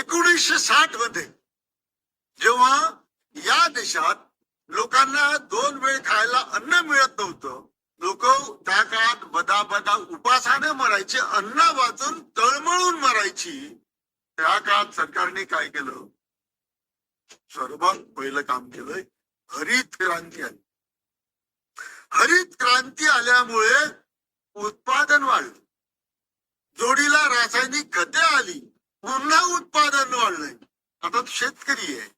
1960 मध्ये जेव्हा या देशात लोकांना 2 वेळ खायला अन्न मिळत नव्हतं, लोक त्या काळात बदा उपासाने मरायचे, अन्न वाचून तळमळून मरायची. त्या काळात सरकारने काय केलं? सर्वात पहिलं काम केलंय, हरित क्रांती आली. हरित क्रांती आल्यामुळे उत्पादन वाढलं, जोडीला रासायनिक खते आली, पुन्हा उत्पादन वाढलंय. आता तो शेतकरी आहे,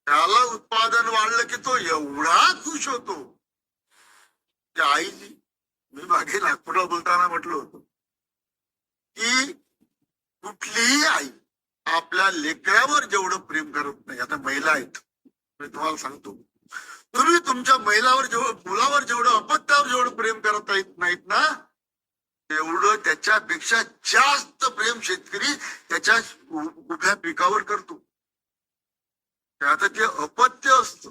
त्याला उत्पादन वाढलं की तो एवढा खुश होतो. त्या आईजी, मी मागे नागपूरला बोलताना म्हटलं होतं की कुठलीही आई आपल्या लेकरावर जेवढं प्रेम करत नाही. आता महिला आहेत, मी तुम्हाला सांगतो, तुम्ही तुमच्या मुलावर जेवढं अपत्यावर जेवढं प्रेम करत नाहीत ना, तेवढं त्याच्यापेक्षा जास्त प्रेम शेतकरी त्याच्या उभ्या पिकावर करतो. आता ते अपत्य असत.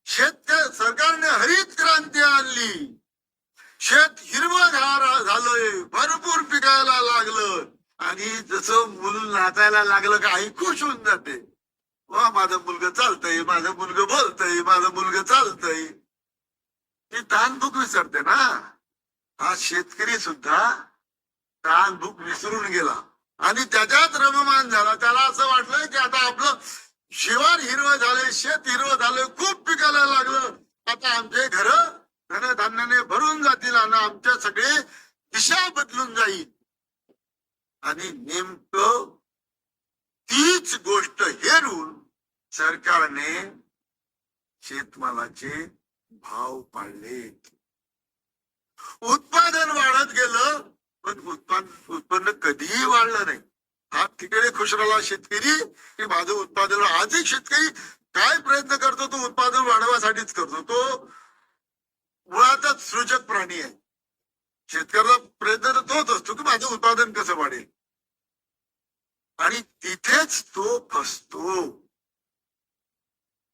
सरकारने हरित क्रांती आणली, शेत हिरवंगार झालंय, भरपूर पिकायला लागलं, आणि जसं मूल नाचायला लागलं का आई खुश होऊन जाते. वा, माझं मुलगा चालतंय, माझं मुलगा बोलतय, माझं मुलगा चालतंय. ती तहानभूक विसरते ना. हा शेतकरी सुद्धा तहानभूक विसरून गेला आणि त्याच्यात रममान झाला. त्याला असं वाटलं की आता आपलं शिवार हिरवं झाले, शेत हिरवं झालं, खूप पिकायला लागलं, आता आमचे घर धनधान्याने भरून जातील आणि आमच्या सगळे दिशा बदलून जाईल. आणि नेमकं तीच गोष्ट हेरून सरकारने शेतमालाचे भाव पाडले. उत्पादन वाढत गेलं, पण उत्पन्न कधीही वाढलं नाही. हा तिकडे खुश राहिला शेतकरी की माझं उत्पादन. आजही शेतकरी काय प्रयत्न करतो? तो उत्पादन वाढवासाठीच करतो. तो मुळातच सृजक प्राणी आहे. शेतकऱ्याला प्रयत्न तर तोच असतो की माझं उत्पादन कसं वाढेल, आणि तिथेच तो फसतो.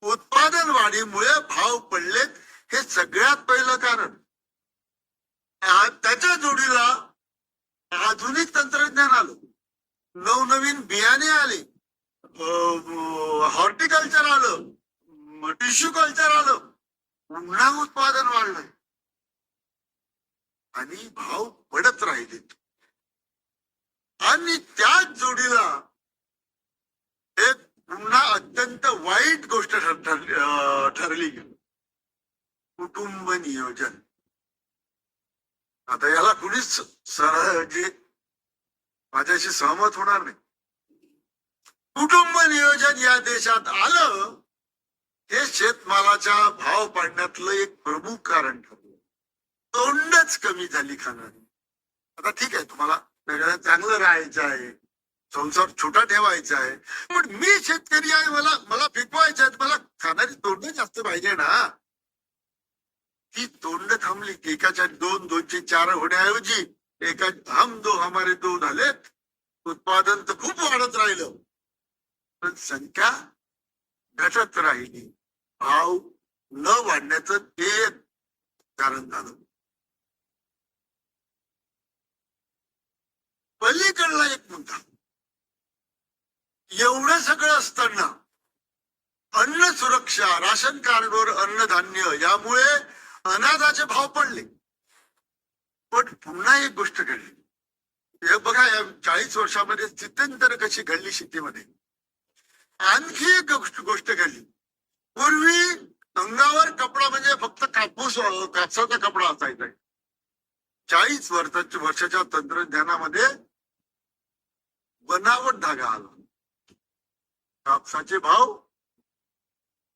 उत्पादन वाढीमुळे भाव पडलेत, हे सगळ्यात पहिलं कारण. त्याच्या जोडीला आधुनिक तंत्रज्ञान आलं, नवनवीन बियाणे आले, हॉर्टिकल्चर आलं, टिश्यू कल्चर आलं, पुन्हा उत्पादन वाढलंय आणि भाव पडत राहिलेत. आणि त्याच जोडीला एक पुन्हा अत्यंत वाईट गोष्ट ठरली, कुटुंब नियोजन. आता याला कुणीच जे माझ्याशी सहमत होणार नाही. कुटुंब नियोजन या देशात आलं, हे शेतमालाच्या भाव पाडण्यातलं एक प्रमुख कारण ठरलं. तोंडच कमी झाली खाणारी. आता ठीक आहे, तुम्हाला चांगलं राहायचं आहे, संसार छोटा ठेवायचा आहे, पण मी शेतकरी आहे, मला पिकवायचं आहे, मला खाणारी तोंड जास्त पाहिजे ना. ती तोंड थांबली की एकाच्या 2, 2चे 4 होण्याऐवजी एका हम 2 हमारे 2 झालेत. उत्पादन तर खूप वाढत राहिलं, पण संख्या घटत राहिली. भाव न वाढण्याचं ते कारण झालं. पलीकडला एक मुद्दा, एवढं सगळं असताना अन्न सुरक्षा, राशन कार्डवर अन्नधान्य, यामुळे अनाजाचे भाव पडले. पण पुन्हा एक गोष्ट घडली. हे बघा, या 40 वर्षामध्ये स्थित्यंतर कशी घडली शेतीमध्ये. आणखी एक गोष्ट घडली. पूर्वी अंगावर कपडा म्हणजे फक्त कापसाचा कपडा असायचा. 40 वर्षाच्या तंत्रज्ञानामध्ये बनावट धागा आला, कापसाचे भाव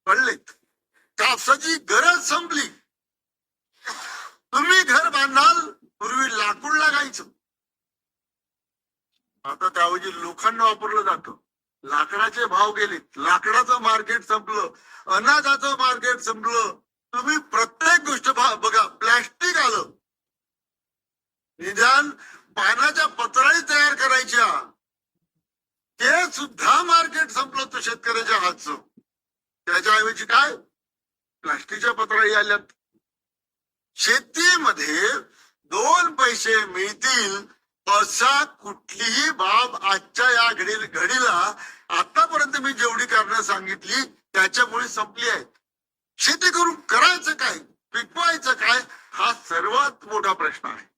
पडलेत, कापसाची गरज संपली. तुम्ही घर बांधाल, पूर्वी लाकूड लागायचं, आता त्याऐवजी लोखंड वापरलं जातं. लाकडाचे भाव गेलेत, लाकडाचं मार्केट संपलं, अनाजाचं मार्केट संपलं. तुम्ही प्रत्येक गोष्ट बघा, प्लॅस्टिक आलं. निदान पानाच्या पत्राळी तयार करायच्या, ते सुद्धा मार्केट संपलं तो शेतकऱ्याच्या हातचं. त्याच्याऐवजी काय, प्लास्टिकच्या पत्राळी आल्यात. शेतीमध्ये 2 पैसे मिळतील असा कुठलीही बाब आजच्या या घडीला आतापर्यंत मी जेवढी कारणं सांगितली त्याच्यामुळे संपली आहे. शेती करून करायचं काय, पिकवायचं काय, हा सर्वात मोठा प्रश्न आहे.